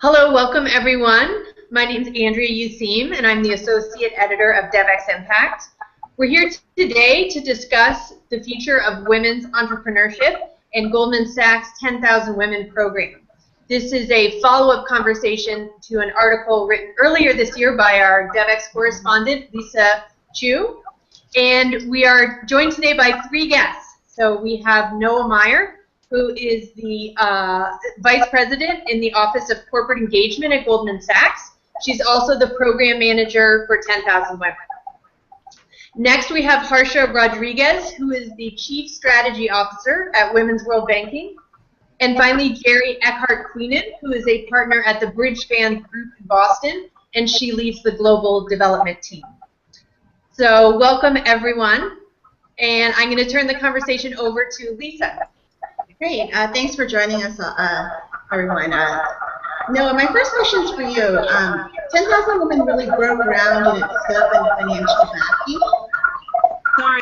Hello, welcome everyone. My name is Andrea Utheme, and I'm the Associate Editor of DevX Impact. We're here today to discuss the future of women's entrepreneurship and Goldman Sachs 10,000 Women program. This is a follow-up conversation to an article written earlier this year by our DevX correspondent, Lisa Chu. And we are joined today by three guests. So we have Noa Meyer, who is the Vice President in the Office of Corporate Engagement at Goldman Sachs. She's also the Program Manager for 10,000 Women. Next, we have Harsha Rodrigues, who is the Chief Strategy Officer at Women's World Banking. And finally, Jeri Eckhardt Queenan, who is a partner at the Bridgespan Group in Boston, and she leads the Global Development Team. So welcome, everyone. And I'm going to turn the conversation over to Lisa. Great. Thanks for joining us, everyone. Noa, my first question is for you. 10,000 Women really broke ground in its scope and financial backing. Sorry.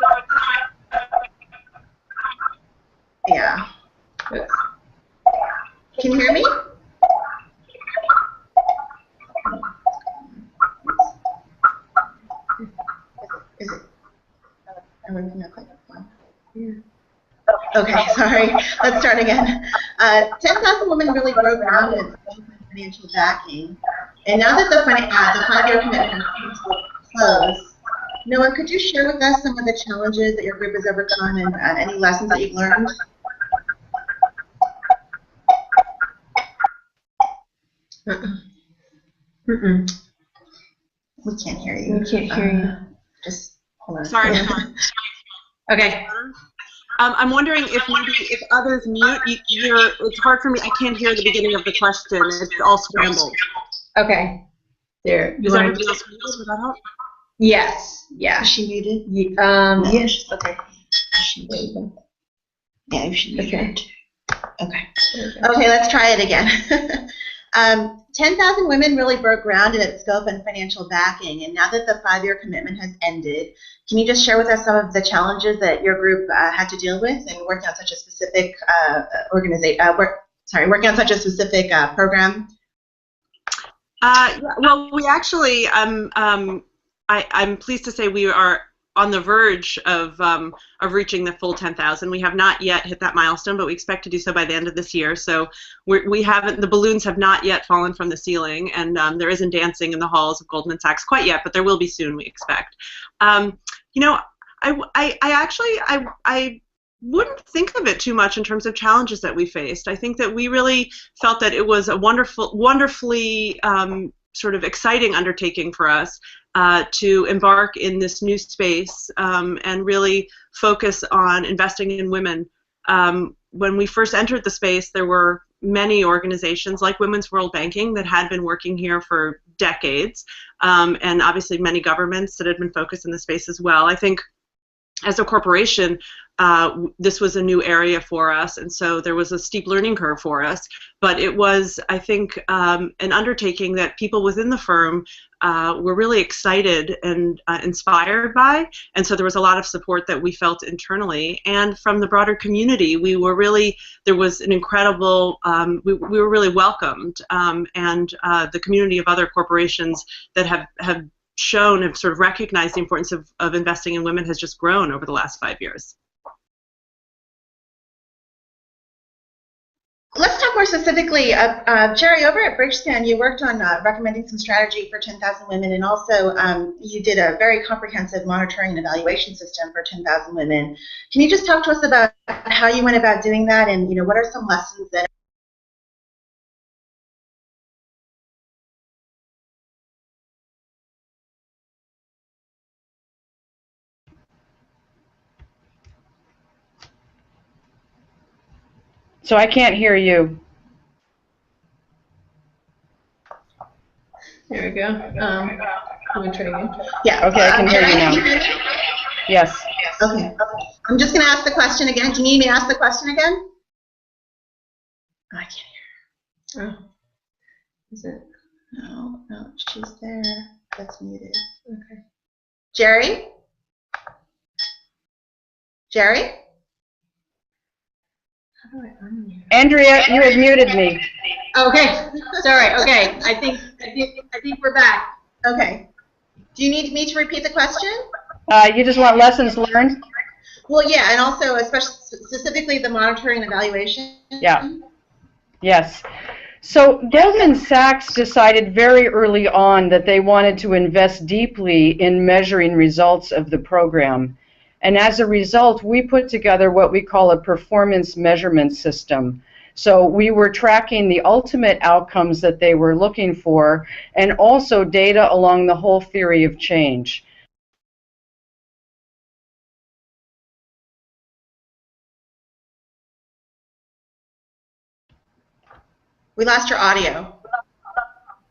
Yeah. Can you hear me? Is it? Everything not quite fine. Yeah. Okay, sorry. Let's start again. 10,000 Women really broke ground in its financial backing. And now that the five-year commitment is close, Noa, could you share with us some of the challenges that your group has overcome and any lessons that you've learned? We can't hear you. We can't hear you. Just hold on. Sorry. Okay. I'm wondering if maybe if others mute, it's hard for me. I can't hear the beginning of the question. It's all scrambled. Okay. There. Is everybody else muted? Would that help? Yes. Yeah. Is she muted? Yes. Okay. She muted. Yeah, she muted. Okay. Okay. Okay, let's try it again. 10,000 Women really broke ground in its scope and financial backing, and now that the five-year commitment has ended, can you just share with us some of the challenges that your group had to deal with in working on such a specific program? Well, we actually, I'm pleased to say we are on the verge of reaching the full 10,000. We have not yet hit that milestone, but we expect to do so by the end of this year. So we haven't, the balloons have not yet fallen from the ceiling, and there isn't dancing in the halls of Goldman Sachs quite yet, but there will be soon, we expect. You know, I wouldn't think of it too much in terms of challenges that we faced. I think that we really felt that it was a wonderfully sort of exciting undertaking for us to embark in this new space and really focus on investing in women. When we first entered the space, there were many organizations like Women's World Banking that had been working here for decades, and obviously many governments that had been focused in the space as well. I think as a corporation, this was a new area for us, and so there was a steep learning curve for us. But it was, I think, an undertaking that people within the firm were really excited and inspired by, and so there was a lot of support that we felt internally. And from the broader community, we were really, there was an incredible, we were really welcomed, and the community of other corporations that have sort of recognized the importance of investing in women has just grown over the last 5 years. Let's talk more specifically. Jeri, over at Bridgespan, you worked on recommending some strategy for 10,000 Women, and also you did a very comprehensive monitoring and evaluation system for 10,000 Women. Can you just talk to us about how you went about doing that, and what are some lessons that So I can't hear you. There we go. Let me try again. Yeah. Okay, I can hear you now. Yes. Okay. I'm just going to ask the question again. Do you need me to ask the question again? Oh, I can't hear. Oh. Is it? No, she's there. That's muted. Okay. Jeri? Jeri? Andrea, you had muted me. Okay, sorry. Okay, I think we're back. Okay. Do you need me to repeat the question? You just want lessons learned? Well, yeah, and also especially specifically the monitoring and evaluation. Yeah. Yes. So Goldman Sachs decided very early on that they wanted to invest deeply in measuring results of the program. And as a result, we put together what we call a performance measurement system. So we were tracking the ultimate outcomes that they were looking for, and also data along the whole theory of change. We lost your audio.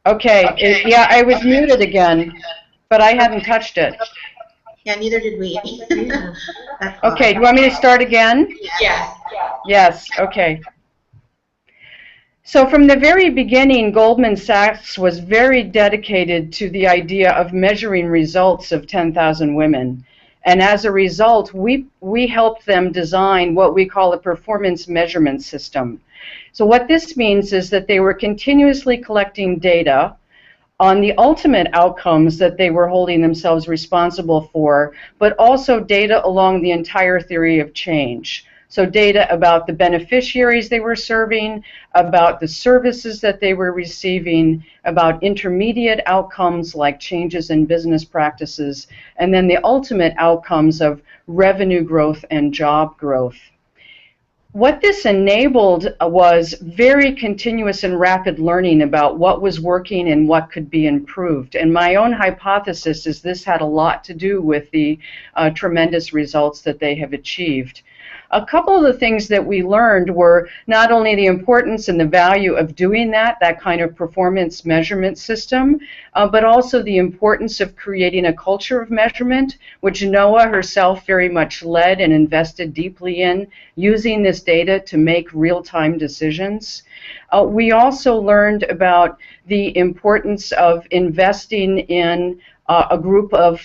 Okay. Yeah, I was muted again, but I hadn't touched it. Yeah, neither did we. Okay, do you want me to start again? Yes. Yes, okay. So from the very beginning, Goldman Sachs was very dedicated to the idea of measuring results of 10,000 women. And as a result, we helped them design what we call a performance measurement system. So what this means is that they were continuously collecting data on the ultimate outcomes that they were holding themselves responsible for, but also data along the entire theory of change. So data about the beneficiaries they were serving, about the services that they were receiving, about intermediate outcomes like changes in business practices, and then the ultimate outcomes of revenue growth and job growth. What this enabled was very continuous and rapid learning about what was working and what could be improved. And my own hypothesis is this had a lot to do with the tremendous results that they have achieved. A couple of the things that we learned were not only the importance and the value of doing that kind of performance measurement system, but also the importance of creating a culture of measurement, which Noa herself very much led and invested deeply in, using this data to make real-time decisions. We also learned about the importance of investing in a group of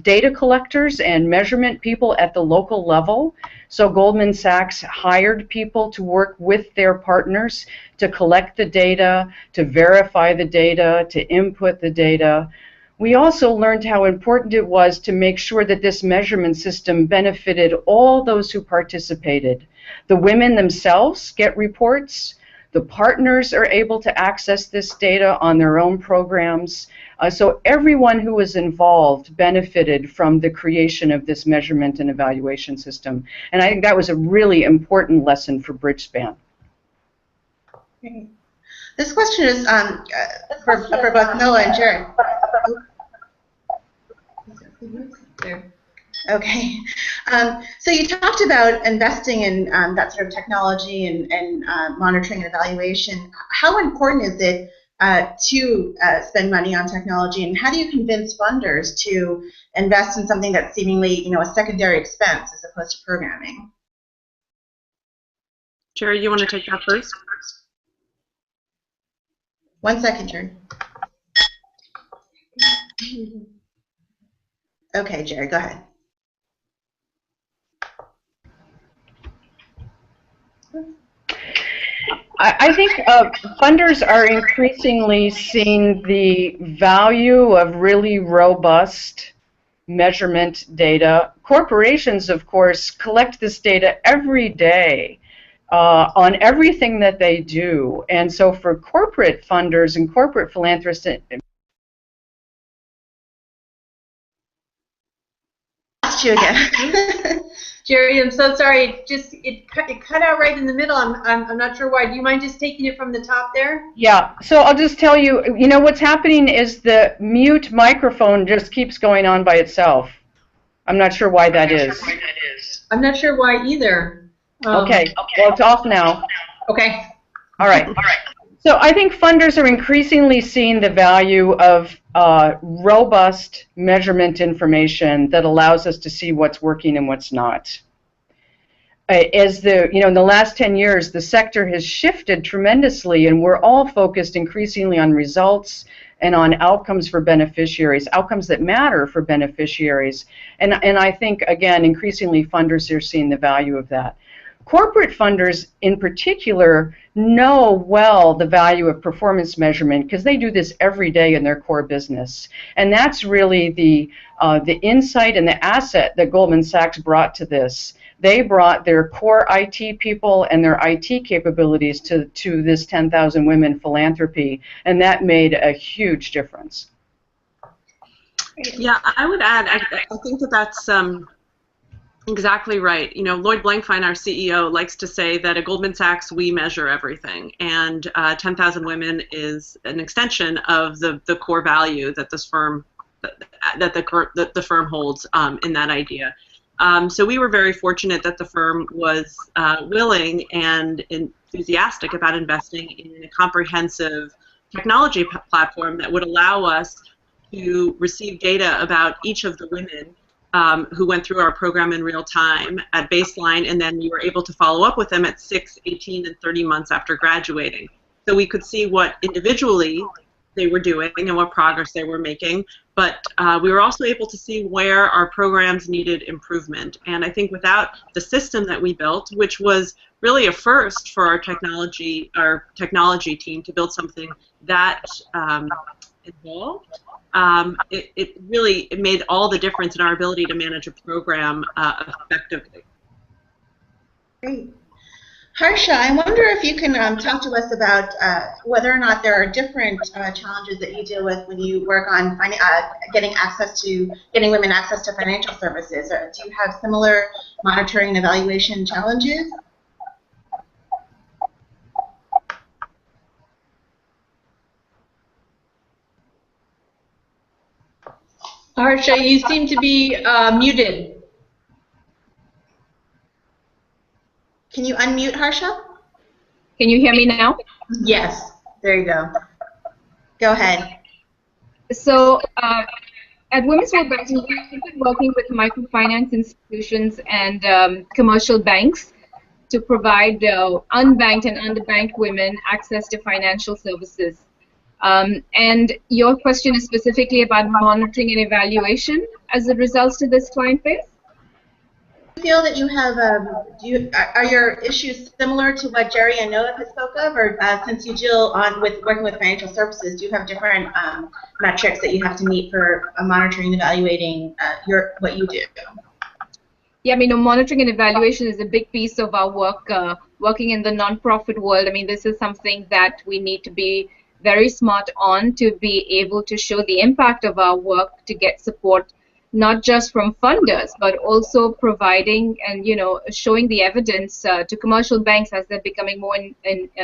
data collectors and measurement people at the local level. So Goldman Sachs hired people to work with their partners to collect the data, to verify the data, to input the data. We also learned how important it was to make sure that this measurement system benefited all those who participated. The women themselves get reports. The partners are able to access this data on their own programs. So everyone who was involved benefited from the creation of this measurement and evaluation system. And I think that was a really important lesson for Bridgespan. This question is for both Noa and Jeri. Okay. So you talked about investing in that sort of technology and monitoring and evaluation. How important is it to spend money on technology, and how do you convince funders to invest in something that's seemingly, a secondary expense as opposed to programming? Jeri, you want to take that first? 1 second, Jeri. Okay, Jeri, go ahead. I think funders are increasingly seeing the value of really robust measurement data. Corporations, of course, collect this data every day on everything that they do. And so for corporate funders and corporate philanthropists, Lost you again. Jeri, I'm so sorry. It cut out right in the middle. I'm not sure why. Do you mind just taking it from the top there? Yeah. So I'll just tell you. What's happening is the mute microphone just keeps going on by itself. I'm not sure why that is. I'm not sure why either. Okay. Well, it's off now. Okay. All right. So I think funders are increasingly seeing the value of robust measurement information that allows us to see what's working and what's not. As in the last 10 years, the sector has shifted tremendously, and we're all focused increasingly on results and on outcomes for beneficiaries, outcomes that matter for beneficiaries. And I think, again, increasingly funders are seeing the value of that. Corporate funders in particular know well the value of performance measurement because they do this every day in their core business. And that's really the insight and the asset that Goldman Sachs brought to this. They brought their core IT people and their IT capabilities to this 10,000 Women philanthropy, and that made a huge difference. Yeah, I would add, I think that that's exactly right. You know, Lloyd Blankfein, our CEO, likes to say that at Goldman Sachs we measure everything, and 10,000 Women is an extension of the core value that this firm that the firm holds in that idea. So we were very fortunate that the firm was willing and enthusiastic about investing in a comprehensive technology platform that would allow us to receive data about each of the women who went through our program in real time at baseline, and then we were able to follow up with them at 6, 18, and 30 months after graduating. So we could see what individually they were doing and what progress they were making, but we were also able to see where our programs needed improvement. And I think without the system that we built, which was really a first for our technology team to build something that involved, it made all the difference in our ability to manage a program effectively. Great. Harsha, I wonder if you can talk to us about whether or not there are different challenges that you deal with when you work on getting women access to financial services. Or do you have similar monitoring and evaluation challenges? Harsha, you seem to be muted. Can you unmute, Harsha? Can you hear me now? Yes. There you go. Go ahead. So at Women's World Banking, we've been working with microfinance institutions and commercial banks to provide unbanked and underbanked women access to financial services. And your question is specifically about monitoring and evaluation as it results to this client base? Do you feel that you have, are your issues similar to what Jeri and Noah spoke of, or since you deal working with financial services, do you have different metrics that you have to meet for monitoring and evaluating what you do? Yeah, I mean, monitoring and evaluation is a big piece of our work, working in the nonprofit world. I mean, this is something that we need to be very smart on to be able to show the impact of our work to get support, not just from funders, but also providing and, showing the evidence to commercial banks as they're becoming more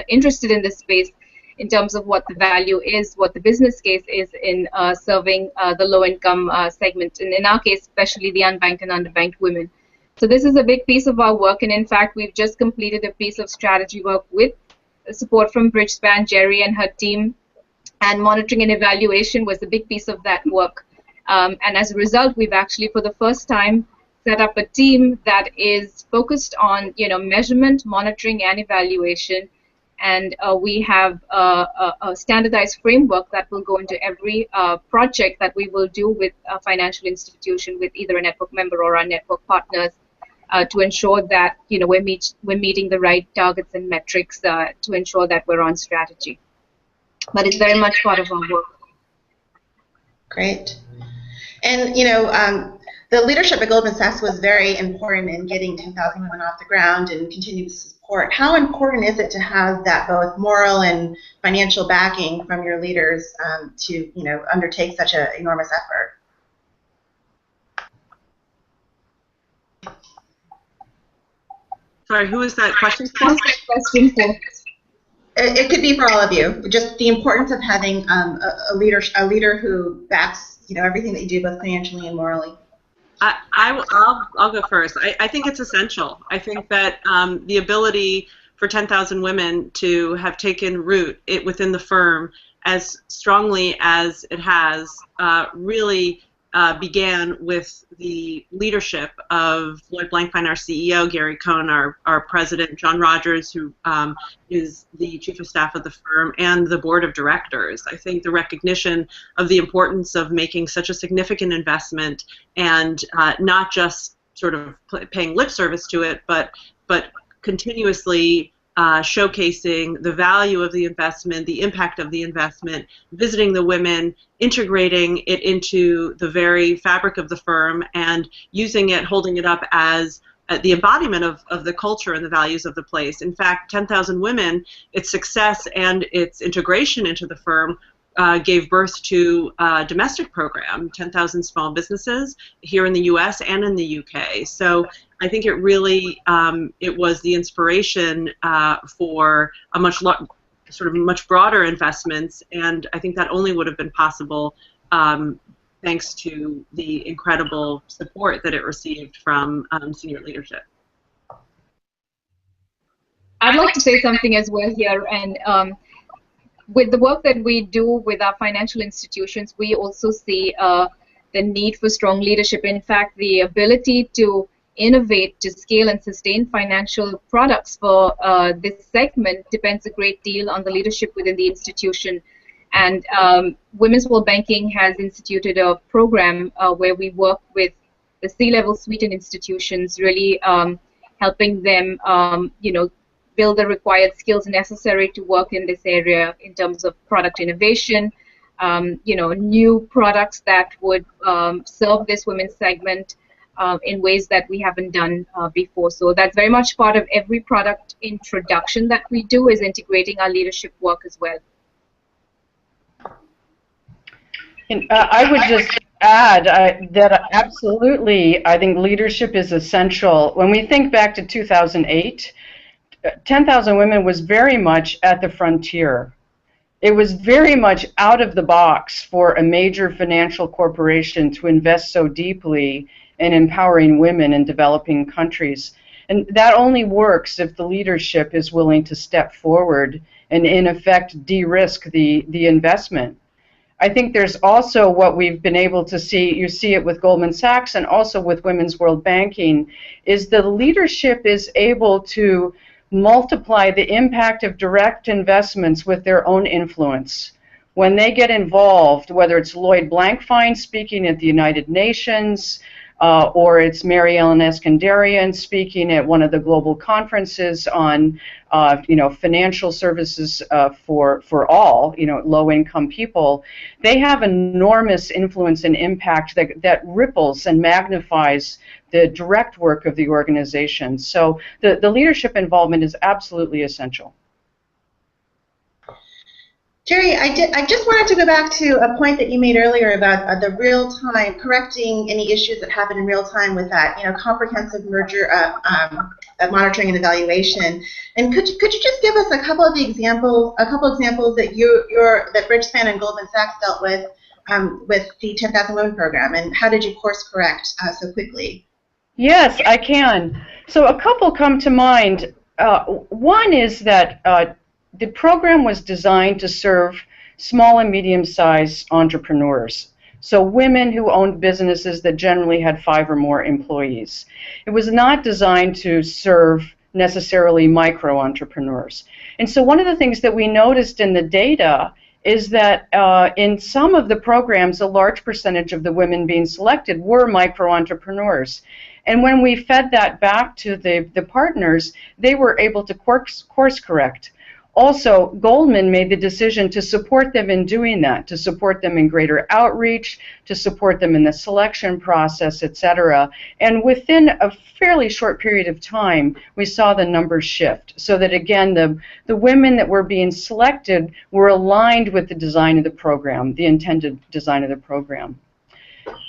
interested in this space in terms of what the value is, what the business case is in serving the low-income segment, and in our case, especially the unbanked and underbanked women. So this is a big piece of our work, and in fact, we've just completed a piece of strategy work with support from Bridgespan, Jeri and her team, and monitoring and evaluation was a big piece of that work. And as a result, we've actually, for the first time, set up a team that is focused on, measurement, monitoring, and evaluation. And we have a standardized framework that will go into every project that we will do with a financial institution, with either a network member or our network partners, to ensure that, we're meeting the right targets and metrics to ensure that we're on strategy. But it's very much part of our work. Great. And, the leadership at Goldman Sachs was very important in getting 10,000 women off the ground and continuous support. How important is it to have that both moral and financial backing from your leaders to, undertake such an enormous effort? Sorry, who is that question for? It could be for all of you. Just the importance of having a leader who backs, everything that you do, both financially and morally. I'll go first. I think it's essential. I think that the ability for 10,000 women to have taken root within the firm as strongly as it has really began with the leadership of Lloyd Blankfein, our CEO, Gary Cohn, our president, John Rogers, who is the chief of staff of the firm, and the board of directors. I think the recognition of the importance of making such a significant investment and not just sort of paying lip service to it, but continuously showcasing the value of the investment, the impact of the investment, visiting the women, integrating it into the very fabric of the firm, and using it, holding it up as the embodiment of the culture and the values of the place. In fact, 10,000 Women, its success and its integration into the firm gave birth to a domestic program, 10,000 Small Businesses, here in the U.S. and in the UK. So I think it really it was the inspiration for a much broader investments, and I think that only would have been possible thanks to the incredible support that it received from senior leadership. I'd like to say something as well here, and with the work that we do with our financial institutions, we also see the need for strong leadership. In fact, the ability to innovate, to scale and sustain financial products for this segment depends a great deal on the leadership within the institution. And Women's World Banking has instituted a program where we work with the C-level suite and institutions, really helping them, build the required skills necessary to work in this area in terms of product innovation, new products that would serve this women's segment in ways that we haven't done before. So that's very much part of every product introduction that we do, is integrating our leadership work as well. And, I would just add that absolutely I think leadership is essential. When we think back to 2008, 10,000 Women was very much at the frontier. It was very much out of the box for a major financial corporation to invest so deeply in empowering women in developing countries. And that only works if the leadership is willing to step forward and, in effect, de-risk the investment. I think there's also what we've been able to see, you see it with Goldman Sachs and also with Women's World Banking, is the leadership is able to multiply the impact of direct investments with their own influence. When they get involved, whether it's Lloyd Blankfein speaking at the United Nations, or it's Mary Ellen Eskandarian speaking at one of the global conferences on, financial services for all, low-income people, they have enormous influence and impact that ripples and magnifies the direct work of the organization. So the leadership involvement is absolutely essential. Jeri, I just wanted to go back to a point that you made earlier about the real-time, correcting any issues that happen in real time with that, comprehensive merger monitoring and evaluation. And could you just give us a couple of examples that that Bridgespan and Goldman Sachs dealt with the 10,000 Women program, and how did you course correct so quickly? Yes, I can. So a couple come to mind. One is that the program was designed to serve small and medium-sized entrepreneurs, so women who owned businesses that generally had 5 or more employees. It was not designed to serve necessarily micro-entrepreneurs. And so one of the things that we noticed in the data is that in some of the programs, a large percentage of the women being selected were micro-entrepreneurs. And when we fed that back to the partners, they were able to course correct. Also, Goldman made the decision to support them in doing that, to support them in greater outreach, to support them in the selection process, etc. And within a fairly short period of time, we saw the numbers shift, so that again, the women that were being selected were aligned with the design of the program, the intended design of the program.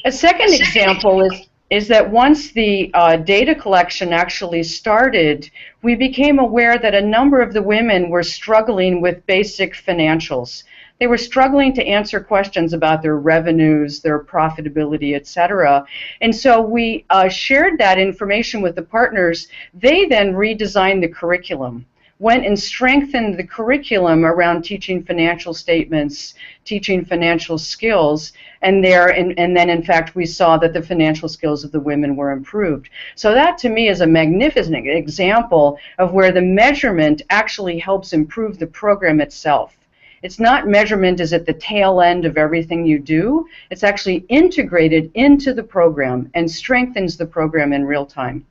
A second example is that once the data collection actually started, we became aware that a number of the women were struggling with basic financials. They were struggling to answer questions about their revenues, their profitability, etc. And so we shared that information with the partners. They then redesigned the curriculum, went and strengthened the curriculum around teaching financial statements, teaching financial skills, and then in fact we saw that the financial skills of the women were improved. So that to me is a magnificent example of where the measurement actually helps improve the program itself. It's not measurement is at the tail end of everything you do. It's actually integrated into the program and strengthens the program in real time.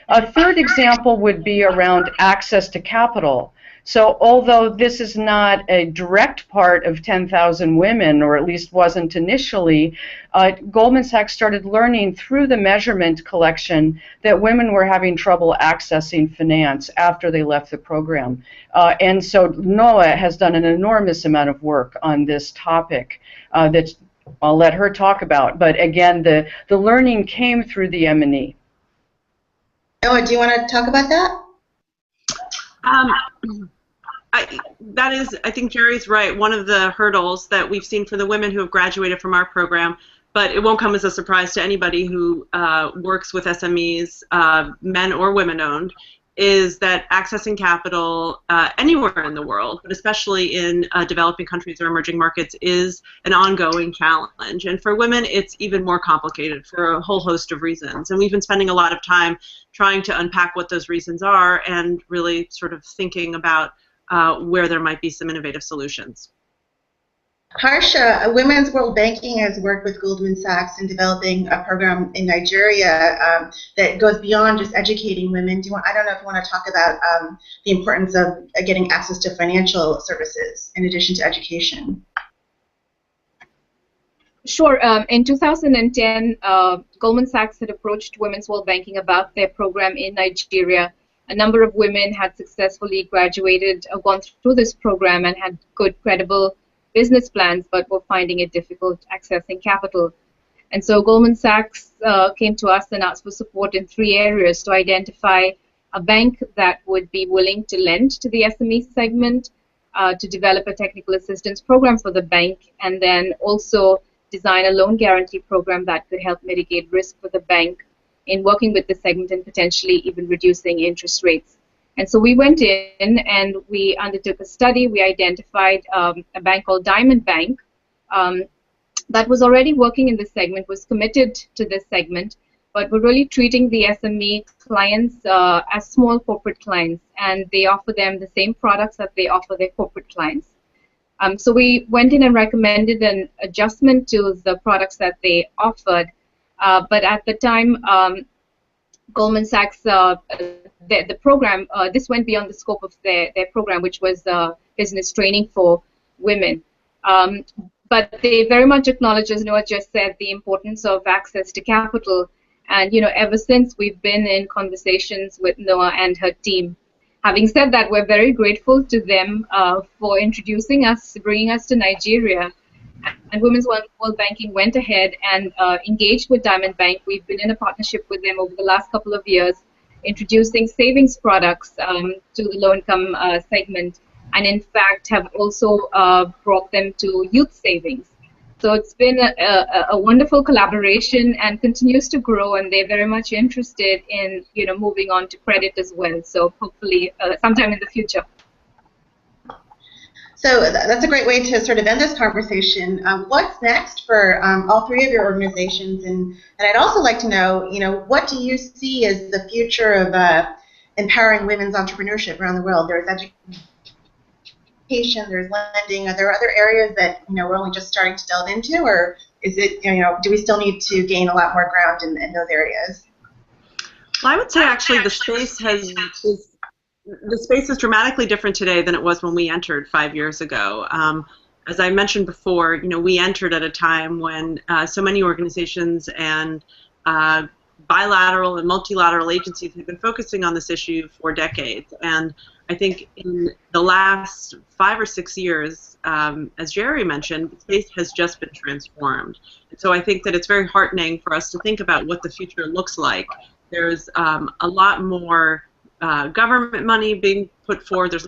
A third example would be around access to capital. So although this is not a direct part of 10,000 Women, or at least wasn't initially, Goldman Sachs started learning through the measurement collection that women were having trouble accessing finance after they left the program. And so Noa has done an enormous amount of work on this topic that I'll let her talk about. But again, the learning came through the M&E. Noa, do you want to talk about that? I think Jeri's right. One of the hurdles that we've seen for the women who have graduated from our program, but it won't come as a surprise to anybody who works with SMEs, men or women-owned, is that accessing capital anywhere in the world, but especially in developing countries or emerging markets, is an ongoing challenge. And for women, it's even more complicated for a whole host of reasons. And we've been spending a lot of time trying to unpack what those reasons are and really sort of thinking about where there might be some innovative solutions. Harsha, Women's World Banking has worked with Goldman Sachs in developing a program in Nigeria that goes beyond just educating women. I don't know if you want to talk about the importance of getting access to financial services in addition to education. Sure. In 2010, Goldman Sachs had approached Women's World Banking about their program in Nigeria. A number of women had successfully graduated, gone through this program, and had good, credible business plans, but were finding it difficult accessing capital. And so Goldman Sachs came to us and asked for support in 3 areas: to identify a bank that would be willing to lend to the SME segment, to develop a technical assistance program for the bank, and then also design a loan guarantee program that could help mitigate risk for the bank in working with the segment and potentially even reducing interest rates. And so we went in and we undertook a study. We identified a bank called Diamond Bank that was already working in this segment, was committed to this segment, but were really treating the SME clients as small corporate clients, and they offer them the same products that they offer their corporate clients. So we went in and recommended an adjustment to the products that they offered. But at the time, Goldman Sachs, the program, this went beyond the scope of their program, which was business training for women. But they very much acknowledge, as Noa just said, the importance of access to capital. And, you know, ever since, we've been in conversations with Noa and her team. Having said that, we're very grateful to them for introducing us, bringing us to Nigeria. And Women's World Banking went ahead and engaged with Diamond Bank. We've been in a partnership with them over the last couple of years, introducing savings products to the low-income segment, and in fact have also brought them to youth savings. So it's been a wonderful collaboration and continues to grow, and they're very much interested in, you know, moving on to credit as well. So hopefully sometime in the future. So that's a great way to sort of end this conversation. What's next for all 3 of your organizations? And I'd also like to know, you know, what do you see as the future of empowering women's entrepreneurship around the world? There's education, there's lending. Are there other areas that, you know, we're only just starting to delve into, or is it, you know, do we still need to gain a lot more ground in those areas? Well, I would say actually the space is dramatically different today than it was when we entered 5 years ago. As I mentioned before, you know, we entered at a time when so many organizations and bilateral and multilateral agencies have been focusing on this issue for decades. And I think in the last 5 or 6 years, as Jeri mentioned, the space has just been transformed. And so I think that it's very heartening for us to think about what the future looks like. There's a lot more government money being put forward. There's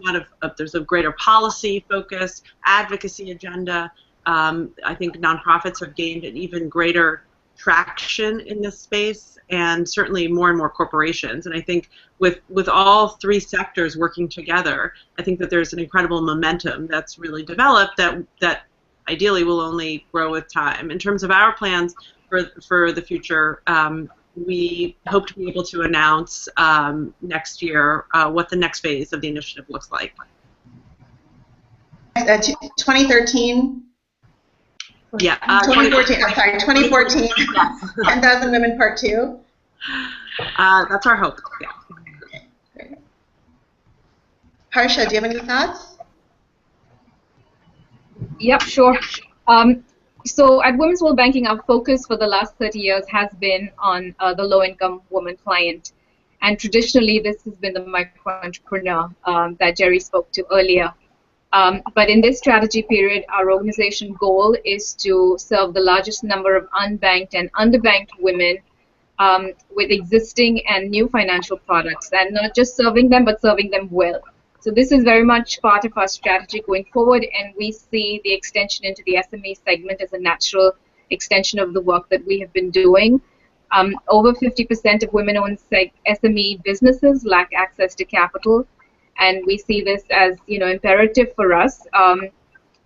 a greater policy focus, advocacy agenda. I think nonprofits have gained an even greater traction in this space, and certainly more and more corporations. And I think with all 3 sectors working together, I think that there's an incredible momentum that's really developed that ideally will only grow with time. In terms of our plans for the future, we hope to be able to announce next year what the next phase of the initiative looks like. 2013? Yeah. 2014, I'm sorry, 2014, 10,000 Women Part 2? That's our hope. Yeah. Okay, great. Harsha, do you have any thoughts? Yep, sure. So at Women's World Banking, our focus for the last 30 years has been on the low-income woman client. And traditionally, this has been the micro-entrepreneur that Jeri spoke to earlier. But in this strategy period, our organization goal is to serve the largest number of unbanked and underbanked women with existing and new financial products, and not just serving them, but serving them well. So this is very much part of our strategy going forward, and we see the extension into the SME segment as a natural extension of the work that we have been doing. Over 50% of women-owned SME businesses lack access to capital, and we see this as, imperative for us.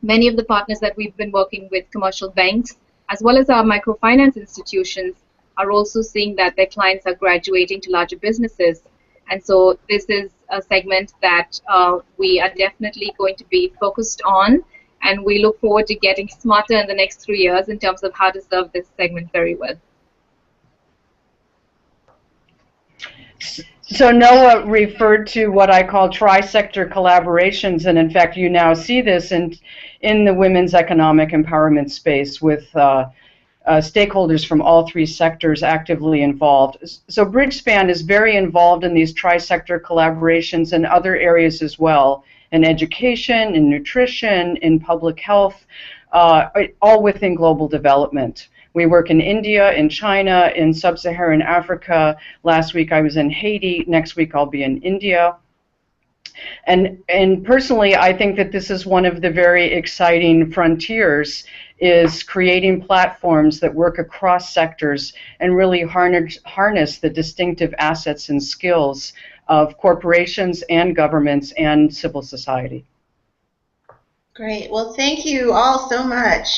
Many of the partners that we've been working with, commercial banks, as well as our microfinance institutions, are also seeing that their clients are graduating to larger businesses. And so this is a segment that we are definitely going to be focused on, and we look forward to getting smarter in the next 3 years in terms of how to serve this segment very well. So Noah referred to what I call tri-sector collaborations, and in fact you now see this in the women's economic empowerment space with stakeholders from all three sectors actively involved. So Bridgespan is very involved in these tri-sector collaborations in other areas as well, in education, in nutrition, in public health, all within global development. We work in India, in China, in sub-Saharan Africa. Last week I was in Haiti. Next week I'll be in India. And personally, I think that this is one of the very exciting frontiers, is creating platforms that work across sectors and really harness the distinctive assets and skills of corporations and governments and civil society. Great. Well, thank you all so much.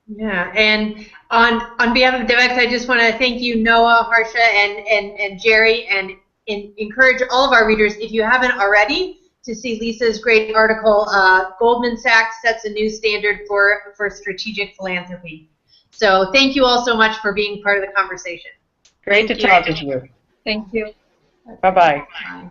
Yeah, and on behalf of DevEx, I just want to thank you, Noah, Harsha, and Jeri, and encourage all of our readers, if you haven't already, to see Lisa's great article, Goldman Sachs Sets a New Standard for Strategic Philanthropy. So thank you all so much for being part of the conversation. Great to talk with you. Thank you. Bye-bye. Bye.